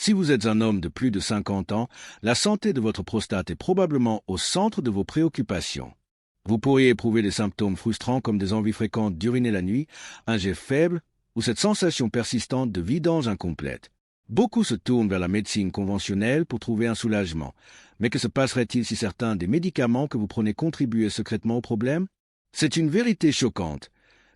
Si vous êtes un homme de plus de 50 ans, la santé de votre prostate est probablement au centre de vos préoccupations. Vous pourriez éprouver des symptômes frustrants comme des envies fréquentes d'uriner la nuit, un jet faible ou cette sensation persistante de vidange incomplète. Beaucoup se tournent vers la médecine conventionnelle pour trouver un soulagement. Mais que se passerait-il si certains des médicaments que vous prenez contribuaient secrètement au problème? C'est une vérité choquante.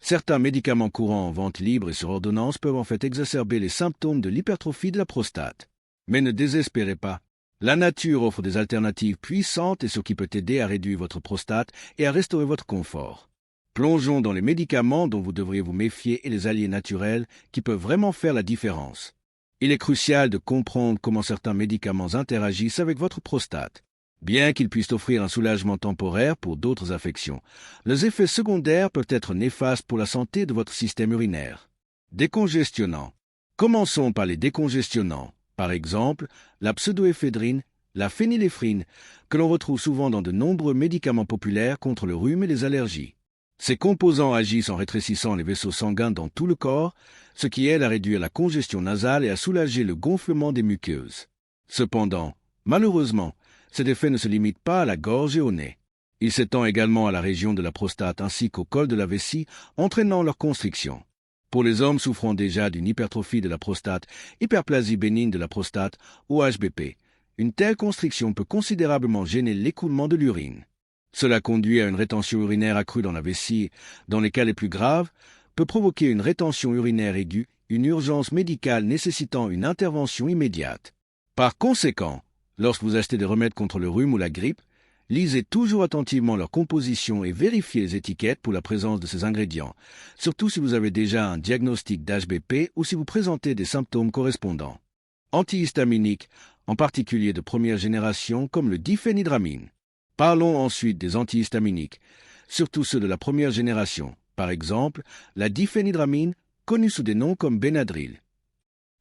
Certains médicaments courants en vente libre et sur ordonnance peuvent en fait exacerber les symptômes de l'hypertrophie de la prostate. Mais ne désespérez pas. La nature offre des alternatives puissantes et ce qui peut aider à réduire votre prostate et à restaurer votre confort. Plongeons dans les médicaments dont vous devriez vous méfier et les alliés naturels qui peuvent vraiment faire la différence. Il est crucial de comprendre comment certains médicaments interagissent avec votre prostate. Bien qu'ils puissent offrir un soulagement temporaire pour d'autres affections, les effets secondaires peuvent être néfastes pour la santé de votre système urinaire. Décongestionnants. Commençons par les décongestionnants. Par exemple, la pseudoéphédrine, la phényléphrine, que l'on retrouve souvent dans de nombreux médicaments populaires contre le rhume et les allergies. Ces composants agissent en rétrécissant les vaisseaux sanguins dans tout le corps, ce qui aide à réduire la congestion nasale et à soulager le gonflement des muqueuses. Cependant, malheureusement, cet effet ne se limite pas à la gorge et au nez. Il s'étend également à la région de la prostate ainsi qu'au col de la vessie, entraînant leur constriction. Pour les hommes souffrant déjà d'une hypertrophie de la prostate, hyperplasie bénigne de la prostate ou HBP, une telle constriction peut considérablement gêner l'écoulement de l'urine. Cela conduit à une rétention urinaire accrue dans la vessie, dans les cas les plus graves, peut provoquer une rétention urinaire aiguë, une urgence médicale nécessitant une intervention immédiate. Par conséquent, lorsque vous achetez des remèdes contre le rhume ou la grippe, lisez toujours attentivement leur composition et vérifiez les étiquettes pour la présence de ces ingrédients, surtout si vous avez déjà un diagnostic d'HBP ou si vous présentez des symptômes correspondants. Antihistaminiques, en particulier de première génération comme le diphénhydramine. Parlons ensuite des antihistaminiques, surtout ceux de la première génération, par exemple la diphénhydramine, connue sous des noms comme Benadryl.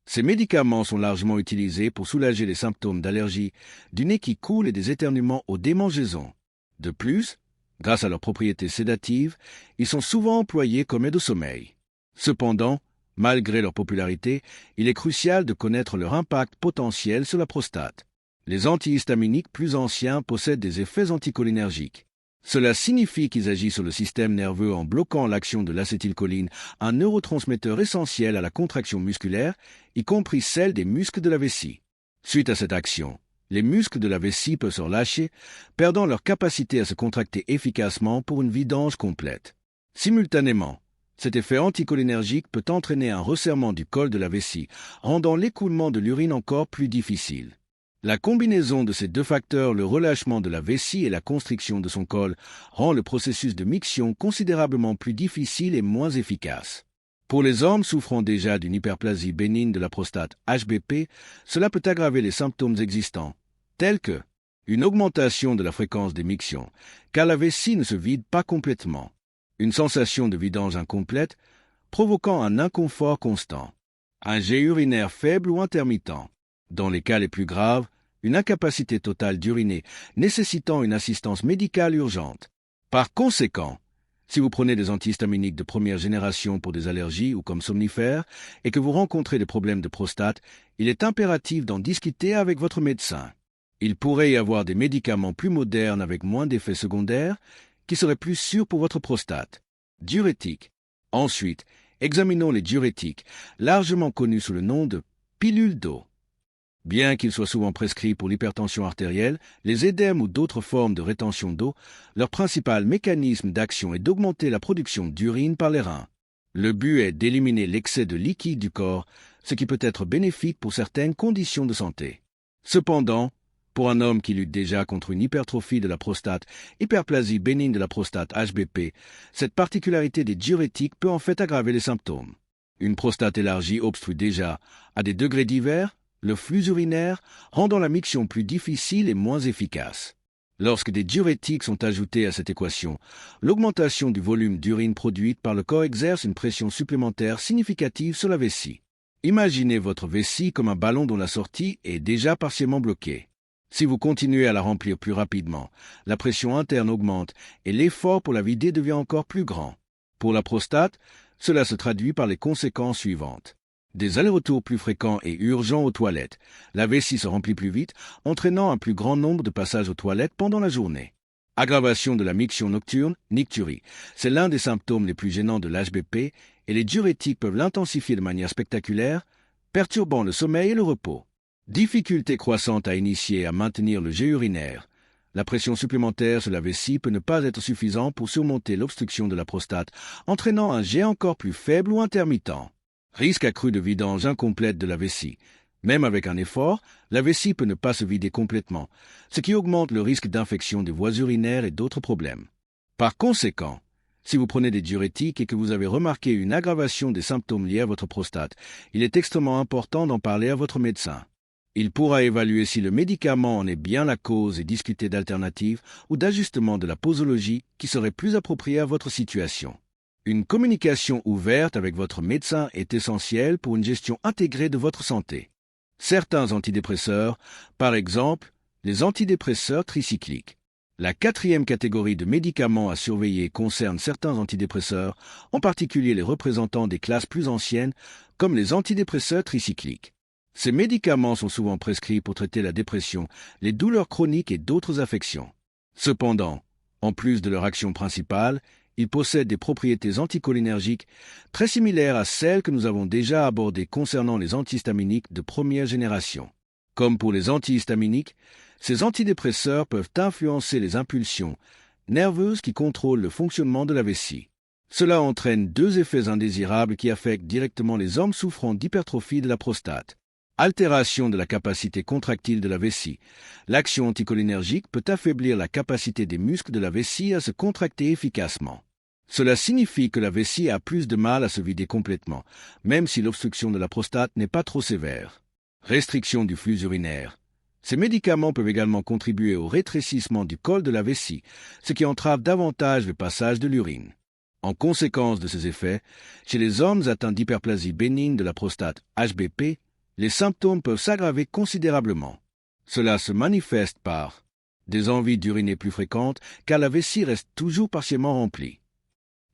Ces médicaments sont largement utilisés pour soulager les symptômes d'allergie, du nez qui coule et des éternuements aux démangeaisons. De plus, grâce à leurs propriétés sédatives, ils sont souvent employés comme aide au sommeil. Cependant, malgré leur popularité, il est crucial de connaître leur impact potentiel sur la prostate. Les antihistaminiques plus anciens possèdent des effets anticholinergiques. Cela signifie qu'ils agissent sur le système nerveux en bloquant l'action de l'acétylcholine, un neurotransmetteur essentiel à la contraction musculaire, y compris celle des muscles de la vessie. Suite à cette action, les muscles de la vessie peuvent se relâcher, perdant leur capacité à se contracter efficacement pour une vidange complète. Simultanément, cet effet anticholinergique peut entraîner un resserrement du col de la vessie, rendant l'écoulement de l'urine encore plus difficile. La combinaison de ces deux facteurs, le relâchement de la vessie et la constriction de son col, rend le processus de miction considérablement plus difficile et moins efficace. Pour les hommes souffrant déjà d'une hyperplasie bénigne de la prostate HBP, cela peut aggraver les symptômes existants, tels que une augmentation de la fréquence des mictions, car la vessie ne se vide pas complètement, une sensation de vidange incomplète, provoquant un inconfort constant, un jet urinaire faible ou intermittent. Dans les cas les plus graves, une incapacité totale d'uriner nécessitant une assistance médicale urgente. Par conséquent, si vous prenez des antihistaminiques de première génération pour des allergies ou comme somnifères et que vous rencontrez des problèmes de prostate, il est impératif d'en discuter avec votre médecin. Il pourrait y avoir des médicaments plus modernes avec moins d'effets secondaires qui seraient plus sûrs pour votre prostate. Diurétiques. Ensuite, examinons les diurétiques, largement connus sous le nom de pilules d'eau. Bien qu'ils soient souvent prescrits pour l'hypertension artérielle, les édèmes ou d'autres formes de rétention d'eau, leur principal mécanisme d'action est d'augmenter la production d'urine par les reins. Le but est d'éliminer l'excès de liquide du corps, ce qui peut être bénéfique pour certaines conditions de santé. Cependant, pour un homme qui lutte déjà contre une hypertrophie de la prostate, hyperplasie bénigne de la prostate HBP, cette particularité des diurétiques peut en fait aggraver les symptômes. Une prostate élargie obstrue déjà, à des degrés divers, le flux urinaire, rendant la miction plus difficile et moins efficace. Lorsque des diurétiques sont ajoutés à cette équation, l'augmentation du volume d'urine produite par le corps exerce une pression supplémentaire significative sur la vessie. Imaginez votre vessie comme un ballon dont la sortie est déjà partiellement bloquée. Si vous continuez à la remplir plus rapidement, la pression interne augmente et l'effort pour la vider devient encore plus grand. Pour la prostate, cela se traduit par les conséquences suivantes. Des allers-retours plus fréquents et urgents aux toilettes. La vessie se remplit plus vite, entraînant un plus grand nombre de passages aux toilettes pendant la journée. Aggravation de la miction nocturne, nicturie. C'est l'un des symptômes les plus gênants de l'HBP et les diurétiques peuvent l'intensifier de manière spectaculaire, perturbant le sommeil et le repos. Difficulté croissante à initier et à maintenir le jet urinaire. La pression supplémentaire sur la vessie peut ne pas être suffisante pour surmonter l'obstruction de la prostate, entraînant un jet encore plus faible ou intermittent. Risque accru de vidange incomplète de la vessie. Même avec un effort, la vessie peut ne pas se vider complètement, ce qui augmente le risque d'infection des voies urinaires et d'autres problèmes. Par conséquent, si vous prenez des diurétiques et que vous avez remarqué une aggravation des symptômes liés à votre prostate, il est extrêmement important d'en parler à votre médecin. Il pourra évaluer si le médicament en est bien la cause et discuter d'alternatives ou d'ajustements de la posologie qui seraient plus appropriés à votre situation. Une communication ouverte avec votre médecin est essentielle pour une gestion intégrée de votre santé. Certains antidépresseurs, par exemple, les antidépresseurs tricycliques. La 4e catégorie de médicaments à surveiller concerne certains antidépresseurs, en particulier les représentants des classes plus anciennes, comme les antidépresseurs tricycliques. Ces médicaments sont souvent prescrits pour traiter la dépression, les douleurs chroniques et d'autres affections. Cependant, en plus de leur action principale, ils possèdent des propriétés anticholinergiques très similaires à celles que nous avons déjà abordées concernant les antihistaminiques de première génération. Comme pour les antihistaminiques, ces antidépresseurs peuvent influencer les impulsions nerveuses qui contrôlent le fonctionnement de la vessie. Cela entraîne 2 effets indésirables qui affectent directement les hommes souffrant d'hypertrophie de la prostate. Altération de la capacité contractile de la vessie. L'action anticholinergique peut affaiblir la capacité des muscles de la vessie à se contracter efficacement. Cela signifie que la vessie a plus de mal à se vider complètement, même si l'obstruction de la prostate n'est pas trop sévère. Restriction du flux urinaire. Ces médicaments peuvent également contribuer au rétrécissement du col de la vessie, ce qui entrave davantage le passage de l'urine. En conséquence de ces effets, chez les hommes atteints d'hyperplasie bénigne de la prostate HBP, les symptômes peuvent s'aggraver considérablement. Cela se manifeste par des envies d'uriner plus fréquentes car la vessie reste toujours partiellement remplie,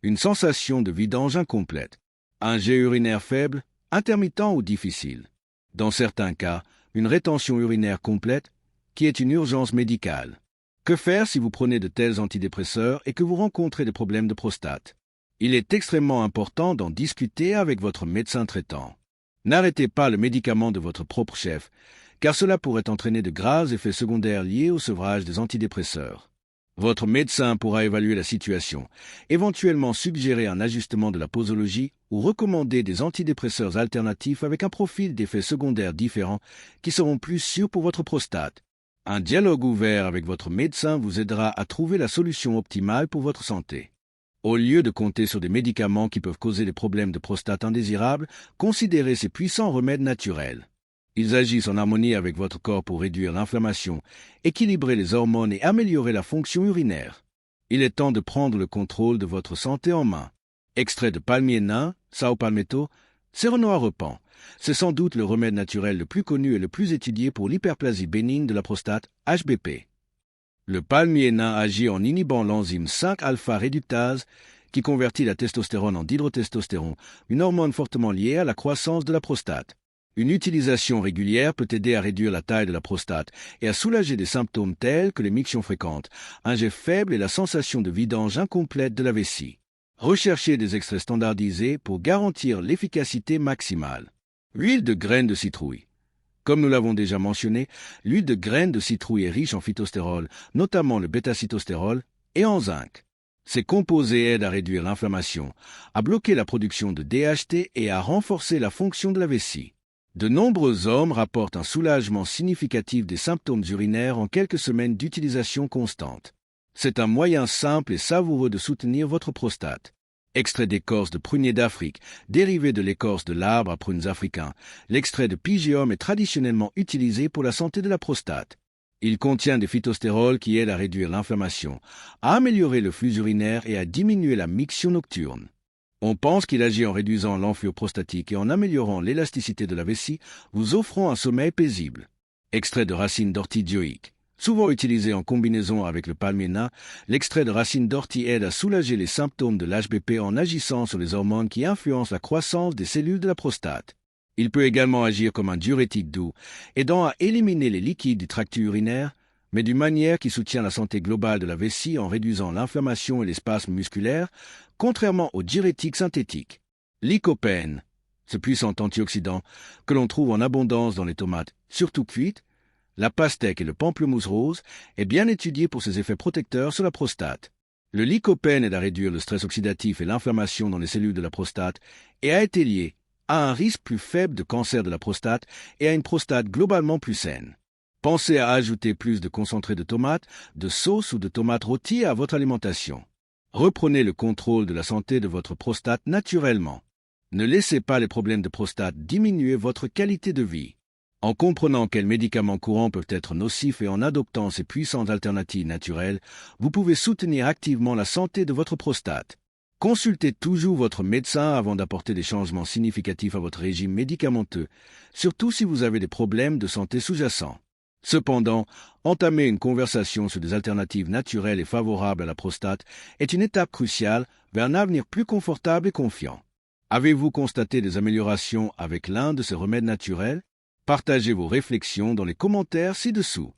une sensation de vidange incomplète, un jet urinaire faible, intermittent ou difficile. Dans certains cas, une rétention urinaire complète qui est une urgence médicale. Que faire si vous prenez de tels antidépresseurs et que vous rencontrez des problèmes de prostate? Il est extrêmement important d'en discuter avec votre médecin traitant. N'arrêtez pas le médicament de votre propre chef, car cela pourrait entraîner de graves effets secondaires liés au sevrage des antidépresseurs. Votre médecin pourra évaluer la situation, éventuellement suggérer un ajustement de la posologie ou recommander des antidépresseurs alternatifs avec un profil d'effets secondaires différents qui seront plus sûrs pour votre prostate. Un dialogue ouvert avec votre médecin vous aidera à trouver la solution optimale pour votre santé. Au lieu de compter sur des médicaments qui peuvent causer des problèmes de prostate indésirables, considérez ces puissants remèdes naturels. Ils agissent en harmonie avec votre corps pour réduire l'inflammation, équilibrer les hormones et améliorer la fonction urinaire. Il est temps de prendre le contrôle de votre santé en main. Extrait de palmier nain, Sao Palmetto, Ceronoa repens. C'est sans doute le remède naturel le plus connu et le plus étudié pour l'hyperplasie bénigne de la prostate, HBP. Le palmier nain agit en inhibant l'enzyme 5-alpha-réductase qui convertit la testostérone en dihydrotestostérone, une hormone fortement liée à la croissance de la prostate. Une utilisation régulière peut aider à réduire la taille de la prostate et à soulager des symptômes tels que les mictions fréquentes, un jet faible et la sensation de vidange incomplète de la vessie. Recherchez des extraits standardisés pour garantir l'efficacité maximale. Huile de graines de citrouille. Comme nous l'avons déjà mentionné, l'huile de graines de citrouille est riche en phytostérol, notamment le bêta-citostérol, et en zinc. Ces composés aident à réduire l'inflammation, à bloquer la production de DHT et à renforcer la fonction de la vessie. De nombreux hommes rapportent un soulagement significatif des symptômes urinaires en quelques semaines d'utilisation constante. C'est un moyen simple et savoureux de soutenir votre prostate. Extrait d'écorce de prunier d'Afrique, dérivé de l'écorce de l'arbre à prunes africain, l'extrait de pygeum est traditionnellement utilisé pour la santé de la prostate. Il contient des phytostérols qui aident à réduire l'inflammation, à améliorer le flux urinaire et à diminuer la miction nocturne. On pense qu'il agit en réduisant l'enflure prostatique et en améliorant l'élasticité de la vessie, vous offrant un sommeil paisible. Extrait de racine d'ortie dioïque. Souvent utilisé en combinaison avec le palmier nain, l'extrait de racine d'ortie aide à soulager les symptômes de l'HBP en agissant sur les hormones qui influencent la croissance des cellules de la prostate. Il peut également agir comme un diurétique doux, aidant à éliminer les liquides du tract urinaire, mais d'une manière qui soutient la santé globale de la vessie en réduisant l'inflammation et les spasmes musculaires, contrairement aux diurétiques synthétiques. Lycopène, ce puissant antioxydant que l'on trouve en abondance dans les tomates, surtout cuites, la pastèque et le pamplemousse rose, est bien étudié pour ses effets protecteurs sur la prostate. Le lycopène aide à réduire le stress oxydatif et l'inflammation dans les cellules de la prostate et a été lié à un risque plus faible de cancer de la prostate et à une prostate globalement plus saine. Pensez à ajouter plus de concentré de tomates, de sauce ou de tomates rôties à votre alimentation. Reprenez le contrôle de la santé de votre prostate naturellement. Ne laissez pas les problèmes de prostate diminuer votre qualité de vie. En comprenant quels médicaments courants peuvent être nocifs et en adoptant ces puissantes alternatives naturelles, vous pouvez soutenir activement la santé de votre prostate. Consultez toujours votre médecin avant d'apporter des changements significatifs à votre régime médicamenteux, surtout si vous avez des problèmes de santé sous-jacents. Cependant, entamer une conversation sur des alternatives naturelles et favorables à la prostate est une étape cruciale vers un avenir plus confortable et confiant. Avez-vous constaté des améliorations avec l'un de ces remèdes naturels? Partagez vos réflexions dans les commentaires ci-dessous.